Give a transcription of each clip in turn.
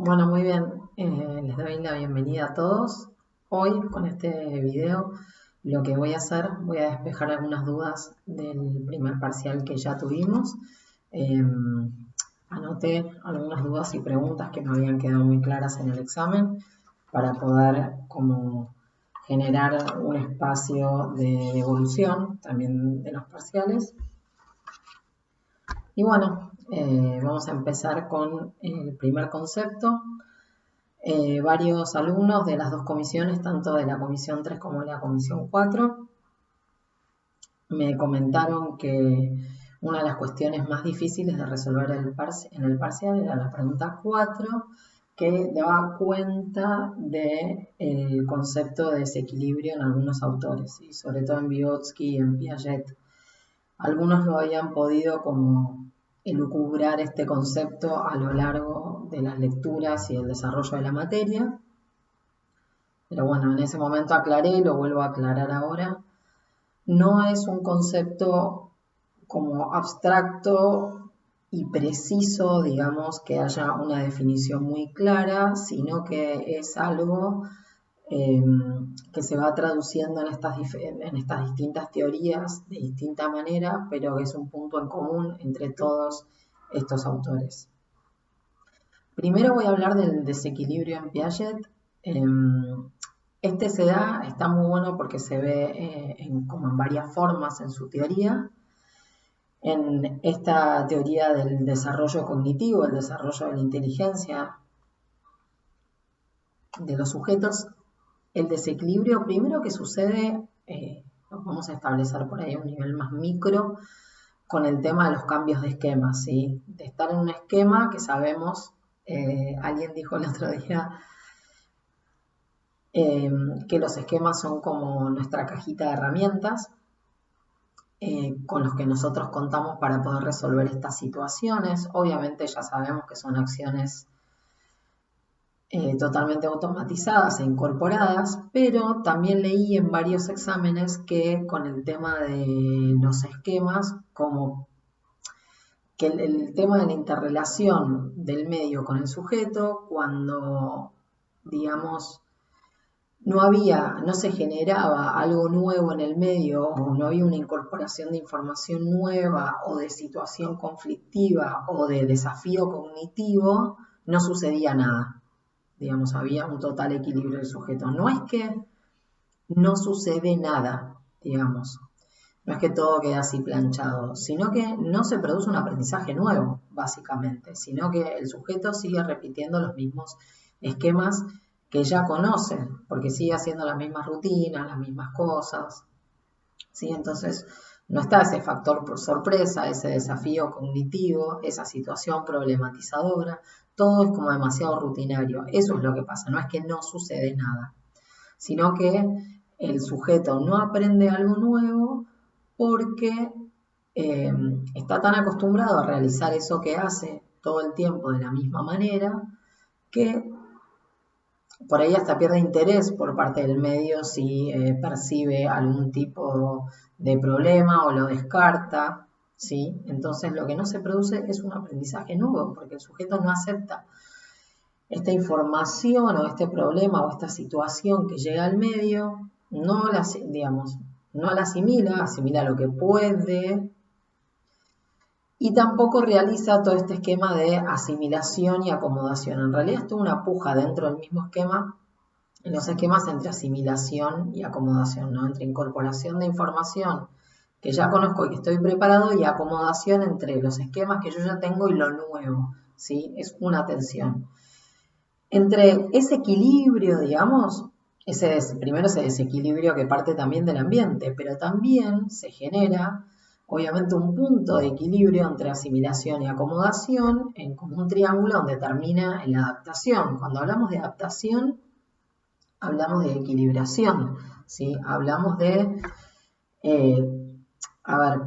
Bueno, muy bien. Les doy la bienvenida a todos. Hoy con este video lo que voy a hacer, voy a despejar algunas dudas del primer parcial que ya tuvimos. Anoté algunas dudas y preguntas que me habían quedado muy claras en el examen para poder como generar un espacio de devolución también de los parciales. Y bueno, vamos a empezar con el primer concepto. Varios alumnos de las dos comisiones, tanto de la comisión 3 como de la comisión 4, me comentaron que una de las cuestiones más difíciles de resolver en el parcial era la pregunta 4, que daba cuenta del concepto de desequilibrio en algunos autores, y sobre todo en Vygotsky y en Piaget. Algunos lo habían podido como elucubrar este concepto a lo largo de las lecturas y el desarrollo de la materia. Pero bueno, en ese momento aclaré, lo vuelvo a aclarar ahora. No es un concepto como abstracto y preciso, digamos, que haya una definición muy clara, sino que es algo que se va traduciendo en estas distintas teorías de distinta manera, pero que es un punto en común entre todos estos autores. Primero voy a hablar del desequilibrio en Piaget. Este está muy bueno porque se ve como en varias formas en su teoría. En esta teoría del desarrollo cognitivo, el desarrollo de la inteligencia de los sujetos, el desequilibrio primero que sucede, lo vamos a establecer por ahí a un nivel más micro, con el tema de los cambios de esquemas, ¿sí? De estar en un esquema que sabemos, alguien dijo el otro día, que los esquemas son como nuestra cajita de herramientas con los que nosotros contamos para poder resolver estas situaciones. Obviamente ya sabemos que son acciones totalmente automatizadas e incorporadas, pero también leí en varios exámenes que con el tema de los esquemas, como que el tema de la interrelación del medio con el sujeto, cuando, digamos, no se generaba algo nuevo en el medio, o no había una incorporación de información nueva, o de situación conflictiva, o de desafío cognitivo, no sucedía nada. Digamos, había un total equilibrio del sujeto. No es que no sucede nada, digamos. No es que todo queda así planchado, sino que no se produce un aprendizaje nuevo, básicamente, sino que el sujeto sigue repitiendo los mismos esquemas que ya conoce, porque sigue haciendo las mismas rutinas, las mismas cosas, ¿sí? Entonces, no está ese factor por sorpresa, ese desafío cognitivo, esa situación problematizadora, todo es como demasiado rutinario. Eso es lo que pasa, no es que no sucede nada, sino que el sujeto no aprende algo nuevo porque está tan acostumbrado a realizar eso que hace todo el tiempo de la misma manera que por ahí hasta pierde interés por parte del medio si percibe algún tipo de problema o lo descarta, ¿sí? Entonces lo que no se produce es un aprendizaje nuevo porque el sujeto no acepta esta información o este problema o esta situación que llega al medio, no la, digamos, no la asimila lo que puede y tampoco realiza todo este esquema de asimilación y acomodación. En realidad es toda una puja dentro del mismo esquema, en los esquemas entre asimilación y acomodación, ¿no? Entre incorporación de información que ya conozco y que estoy preparado y acomodación entre los esquemas que yo ya tengo y lo nuevo, ¿sí? Es una tensión. Entre ese equilibrio, digamos, primero ese desequilibrio que parte también del ambiente, pero también se genera, obviamente, un punto de equilibrio entre asimilación y acomodación en como un triángulo donde termina en la adaptación. Cuando hablamos de adaptación, hablamos de equilibración, ¿sí? Hablamos de...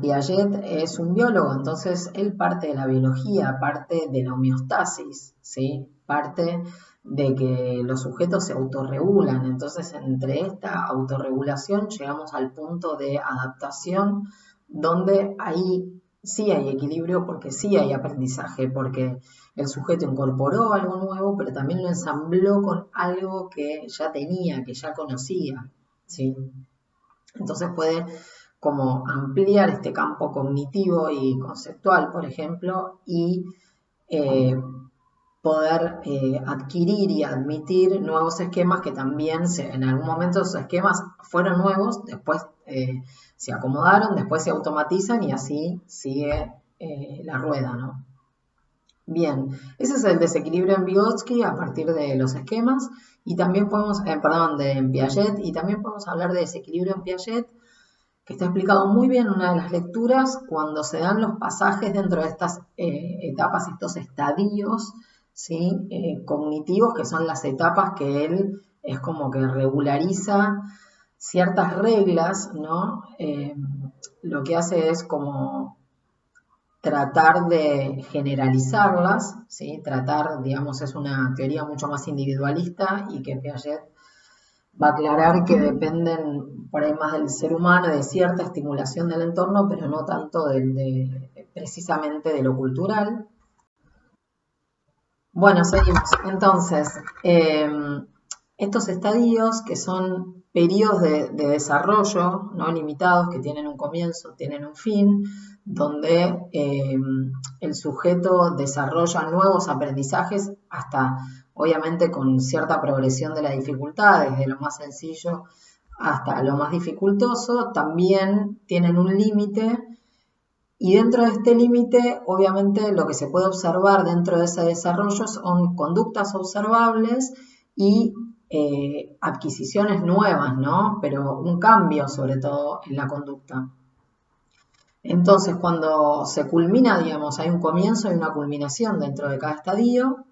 Piaget es un biólogo, entonces él parte de la biología, parte de la homeostasis, ¿sí? Parte de que los sujetos se autorregulan. Entonces, entre esta autorregulación llegamos al punto de adaptación, donde ahí sí hay equilibrio, porque sí hay aprendizaje, porque el sujeto incorporó algo nuevo, pero también lo ensambló con algo que ya tenía, que ya conocía, ¿sí? Entonces puede como ampliar este campo cognitivo y conceptual, por ejemplo, y eh, poder adquirir y admitir nuevos esquemas que también en algún momento esos esquemas fueron nuevos, después se acomodaron, después se automatizan y así sigue la rueda, ¿no? Bien, ese es el desequilibrio en Vygotsky a partir de los esquemas y también podemos, perdón, de Piaget, y también podemos hablar de desequilibrio en Piaget, que está explicado muy bien en una de las lecturas cuando se dan los pasajes dentro de estas etapas, estos estadios, ¿sí? Cognitivos, que son las etapas que él es como que regulariza ciertas reglas, ¿no? Lo que hace es como tratar de generalizarlas, ¿sí? Tratar, digamos, es una teoría mucho más individualista y que Piaget va a aclarar que dependen por ahí más del ser humano, de cierta estimulación del entorno, pero no tanto precisamente de lo cultural. Bueno, seguimos. Entonces, estos estadios que son periodos de desarrollo no limitados, que tienen un comienzo, tienen un fin, donde el sujeto desarrolla nuevos aprendizajes hasta, obviamente, con cierta progresión de la dificultad, desde lo más sencillo hasta lo más dificultoso, también tienen un límite y dentro de este límite, obviamente, lo que se puede observar dentro de ese desarrollo son conductas observables y adquisiciones nuevas, ¿no? Pero un cambio, sobre todo, en la conducta. Entonces, cuando se culmina, digamos, hay un comienzo y una culminación dentro de cada estadio.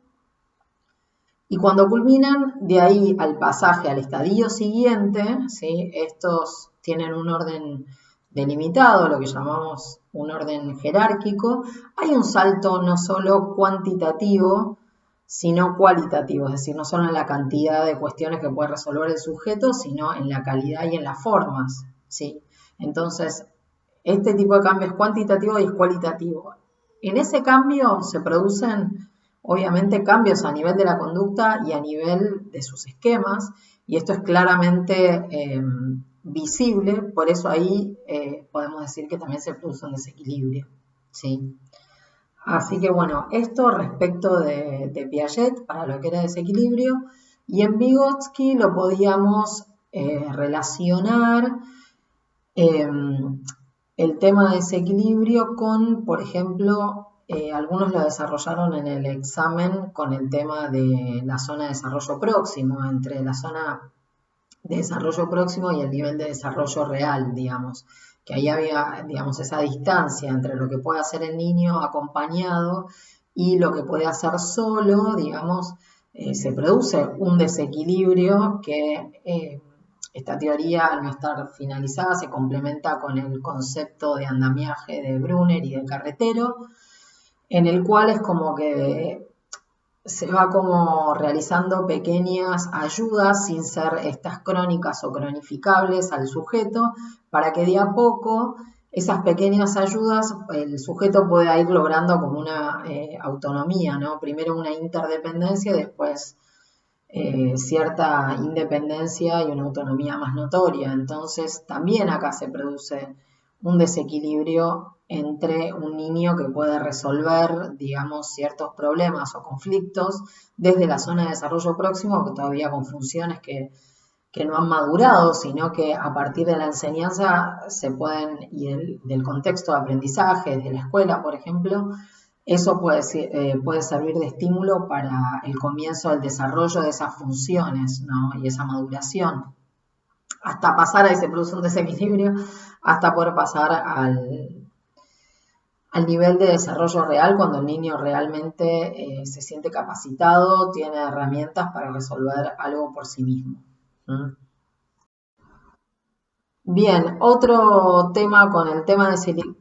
Y cuando culminan, de ahí al pasaje al estadio siguiente, ¿sí? Estos tienen un orden delimitado, lo que llamamos un orden jerárquico. Hay un salto no solo cuantitativo, sino cualitativo, es decir, no solo en la cantidad de cuestiones que puede resolver el sujeto, sino en la calidad y en las formas, ¿sí? Entonces, este tipo de cambio es cuantitativo y es cualitativo. En ese cambio se producen obviamente cambios a nivel de la conducta y a nivel de sus esquemas, y esto es claramente visible, por eso ahí podemos decir que también se produce un desequilibrio, ¿sí? Así que bueno, esto respecto de Piaget para lo que era desequilibrio, y en Vygotsky lo podíamos relacionar el tema de desequilibrio con, por ejemplo, algunos lo desarrollaron en el examen con el tema de la zona de desarrollo próximo, entre la zona de desarrollo próximo y el nivel de desarrollo real, digamos, que ahí había, digamos, esa distancia entre lo que puede hacer el niño acompañado y lo que puede hacer solo, digamos, se produce un desequilibrio que esta teoría, al no estar finalizada, se complementa con el concepto de andamiaje de Brunner y de carretero, en el cual es como que se va como realizando pequeñas ayudas sin ser estas crónicas o cronificables al sujeto, para que de a poco esas pequeñas ayudas el sujeto pueda ir logrando como una autonomía, ¿no? Primero una interdependencia y después cierta independencia y una autonomía más notoria. Entonces, también acá se produce un desequilibrio entre un niño que puede resolver, digamos, ciertos problemas o conflictos desde la zona de desarrollo próximo, que todavía con funciones que no han madurado, sino que a partir de la enseñanza se pueden, y del contexto de aprendizaje, de la escuela, por ejemplo, eso puede servir de estímulo para el comienzo del desarrollo de esas funciones, ¿no? Y esa maduración. Hasta pasar, ahí se produce un desequilibrio, hasta poder pasar al nivel de desarrollo real, cuando el niño realmente se siente capacitado, tiene herramientas para resolver algo por sí mismo. ¿Mm? Bien, otro tema con el tema de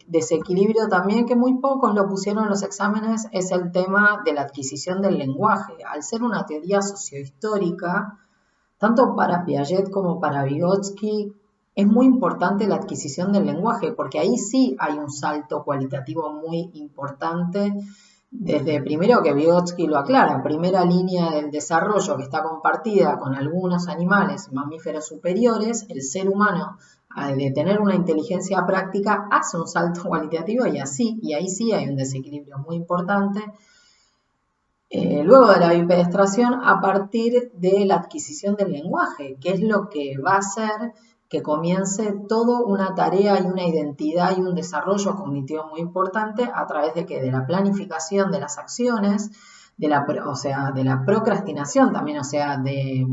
desequilibrio también, que muy pocos lo pusieron en los exámenes, es el tema de la adquisición del lenguaje. Al ser una teoría sociohistórica, tanto para Piaget como para Vygotsky, es muy importante la adquisición del lenguaje, porque ahí sí hay un salto cualitativo muy importante. Desde primero que Vygotsky lo aclara, primera línea del desarrollo que está compartida con algunos animales mamíferos superiores, el ser humano, de tener una inteligencia práctica, hace un salto cualitativo y ahí sí hay un desequilibrio muy importante. Luego de la bipedestración, a partir de la adquisición del lenguaje, que es lo que va a hacer que comience toda una tarea y una identidad y un desarrollo cognitivo muy importante a través de que de la planificación de las acciones, de la procrastinación también, o sea, de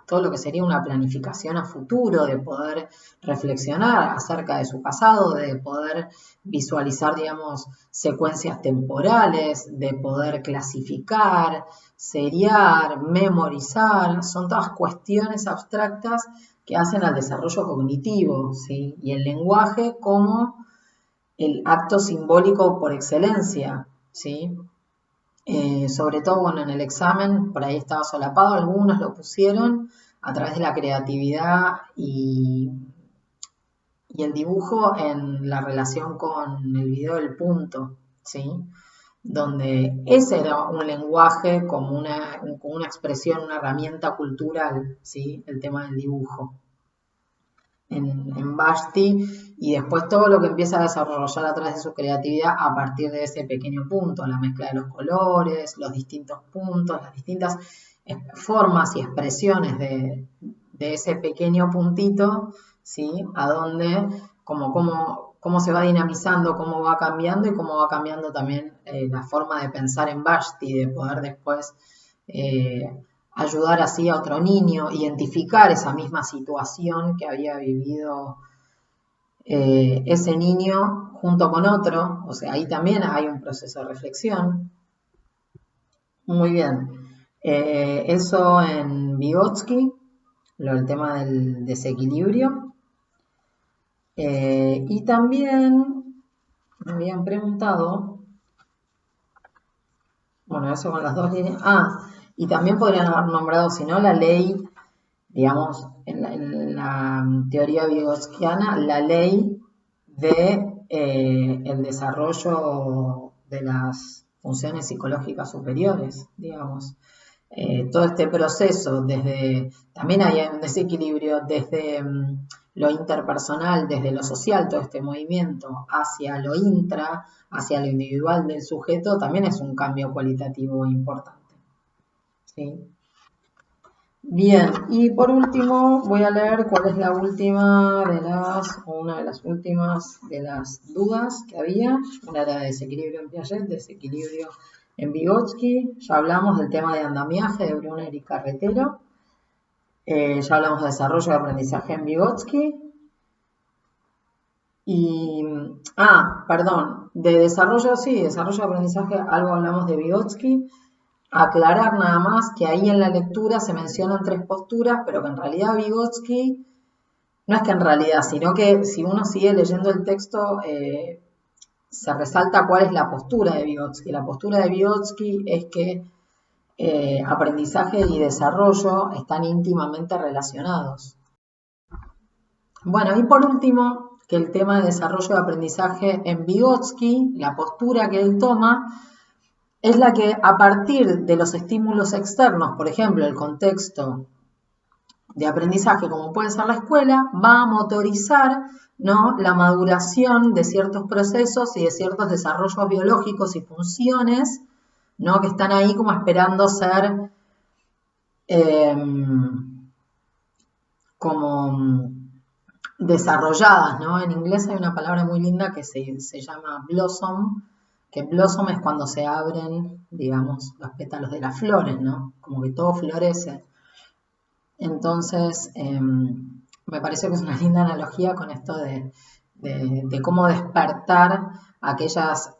todo lo que sería una planificación a futuro, de poder reflexionar acerca de su pasado, de poder visualizar, digamos, secuencias temporales, de poder clasificar, seriar, memorizar, son todas cuestiones abstractas que hacen al desarrollo cognitivo, ¿sí? Y el lenguaje como el acto simbólico por excelencia, ¿sí? Sobre todo, bueno, en el examen, por ahí estaba solapado, algunos lo pusieron a través de la creatividad y el dibujo en la relación con el video del punto, ¿sí? Donde ese era un lenguaje como una expresión, una herramienta cultural, ¿sí? El tema del dibujo en Basti, y después todo lo que empieza a desarrollar a través de su creatividad a partir de ese pequeño punto, la mezcla de los colores, los distintos puntos, las distintas formas y expresiones de ese pequeño puntito, ¿sí? A donde, cómo se va dinamizando, cómo va cambiando y cómo va cambiando también la forma de pensar en Basti, de poder después ayudar así a otro niño, identificar esa misma situación que había vivido ese niño junto con otro, o sea, ahí también hay un proceso de reflexión. Muy bien. Eso en Vygotsky, el tema del desequilibrio. Y también me habían preguntado, bueno, eso con las dos líneas. Y también podrían haber nombrado, si no, la ley, digamos, en la teoría vygotskiana, la ley de el desarrollo de las funciones psicológicas superiores, digamos. Todo este proceso, también hay un desequilibrio desde lo interpersonal, desde lo social, todo este movimiento hacia lo hacia lo individual del sujeto, también es un cambio cualitativo importante. ¿Sí? Bien, y por último voy a leer cuál es una de las últimas de las dudas que había. Una era de desequilibrio en Piaget, desequilibrio en Vygotsky. Ya hablamos del tema de andamiaje de Brunner y Carretero. Ya hablamos de desarrollo de aprendizaje en Vygotsky. Y, perdón, de desarrollo, sí, desarrollo de aprendizaje, algo hablamos de Vygotsky. Aclarar nada más que ahí en la lectura se mencionan 3 posturas, pero que en realidad Vygotsky, no es que en realidad, sino que si uno sigue leyendo el texto, se resalta cuál es la postura de Vygotsky. La postura de Vygotsky es que aprendizaje y desarrollo están íntimamente relacionados. Bueno, y por último, que el tema de desarrollo de aprendizaje en Vygotsky, la postura que él toma, es la que a partir de los estímulos externos, por ejemplo, el contexto de aprendizaje, como puede ser la escuela, va a motorizar, ¿no?, la maduración de ciertos procesos y de ciertos desarrollos biológicos y funciones, ¿no?, que están ahí como esperando ser como desarrolladas, ¿no? En inglés hay una palabra muy linda que se llama blossom, que blossom es cuando se abren, digamos, los pétalos de las flores, ¿no? Como que todo florece. Entonces, me parece que es una linda analogía con esto de cómo despertar aquellas,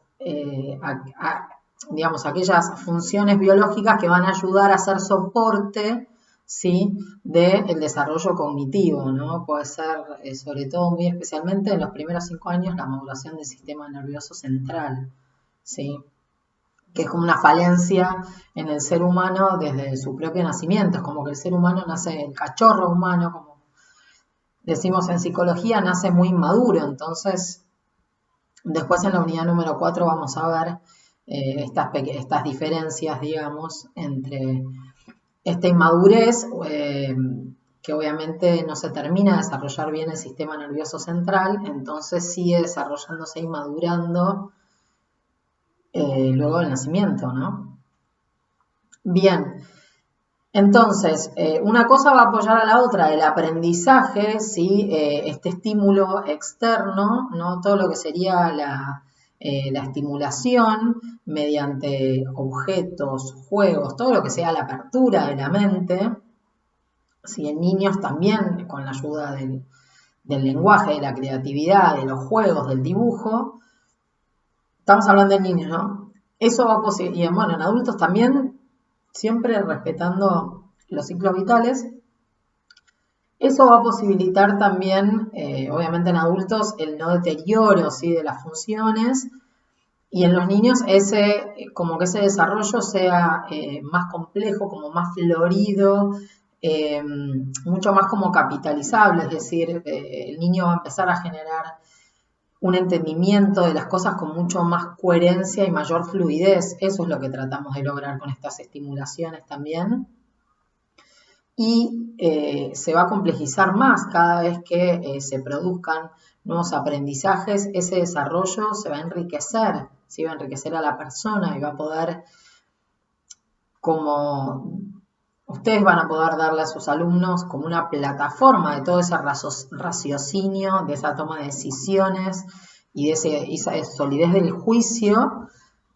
digamos, aquellas funciones biológicas que van a ayudar a ser soporte, ¿sí?, del desarrollo cognitivo, ¿no? Puede ser, sobre todo, muy especialmente en los primeros 5 años, la maduración del sistema nervioso central, ¿sí?, que es como una falencia en el ser humano desde su propio nacimiento. Es como que el ser humano nace, el cachorro humano, como decimos en psicología, nace muy inmaduro. Entonces, después en la unidad número 4 vamos a ver estas diferencias, digamos, entre esta inmadurez, que obviamente no se termina de desarrollar bien el sistema nervioso central, entonces sigue desarrollándose y madurando luego del nacimiento, ¿no? Bien, entonces, una cosa va a apoyar a la otra, el aprendizaje, ¿sí? Este estímulo externo, ¿no? Todo lo que sería la estimulación mediante objetos, juegos, todo lo que sea la apertura de la mente, ¿sí? En niños también con la ayuda del lenguaje, de la creatividad, de los juegos, del dibujo. Estamos hablando de niños, ¿no? Eso va a posibilitar, y bueno, en adultos también, siempre respetando los ciclos vitales. Eso va a posibilitar también, obviamente en adultos, el no deterioro, ¿sí? De las funciones, y en los niños como que ese desarrollo sea más complejo, como más florido, mucho más como capitalizable, es decir, el niño va a empezar a generar un entendimiento de las cosas con mucho más coherencia y mayor fluidez. Eso es lo que tratamos de lograr con estas estimulaciones también. Y se va a complejizar más cada vez que se produzcan nuevos aprendizajes. Ese desarrollo se va a enriquecer, ¿sí? Va a enriquecer a la persona y va a poder, como ustedes van a poder darle a sus alumnos como una plataforma de todo ese raciocinio, de esa toma de decisiones y de esa solidez del juicio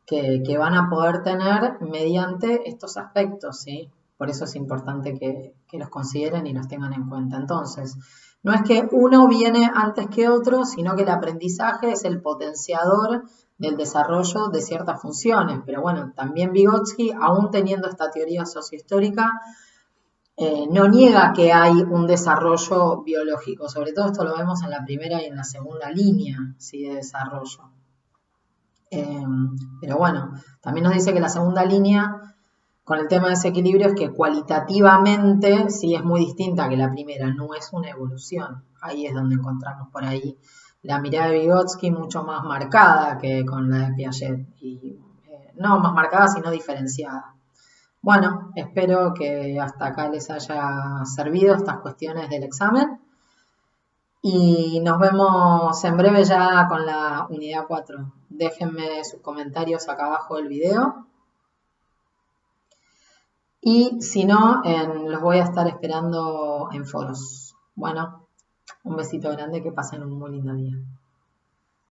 que van a poder tener mediante estos aspectos, ¿sí? Por eso es importante que los consideren y los tengan en cuenta. Entonces, no es que uno viene antes que otro, sino que el aprendizaje es el potenciador del desarrollo de ciertas funciones. Pero bueno, también Vygotsky, aún teniendo esta teoría sociohistórica, no niega que hay un desarrollo biológico. Sobre todo esto lo vemos en la primera y en la segunda línea, ¿sí? De desarrollo. Pero bueno, también nos dice que la segunda línea con el tema de ese equilibrio es que cualitativamente sí es muy distinta que la primera, no es una evolución. Ahí es donde encontramos por ahí la mirada de Vygotsky mucho más marcada que con la de Piaget. Y no más marcada, sino diferenciada. Bueno, espero que hasta acá les haya servido estas cuestiones del examen. Y nos vemos en breve ya con la unidad 4. Déjenme sus comentarios acá abajo del video. Y si no, los voy a estar esperando en foros. Bueno, un besito grande, que pasen un muy lindo día.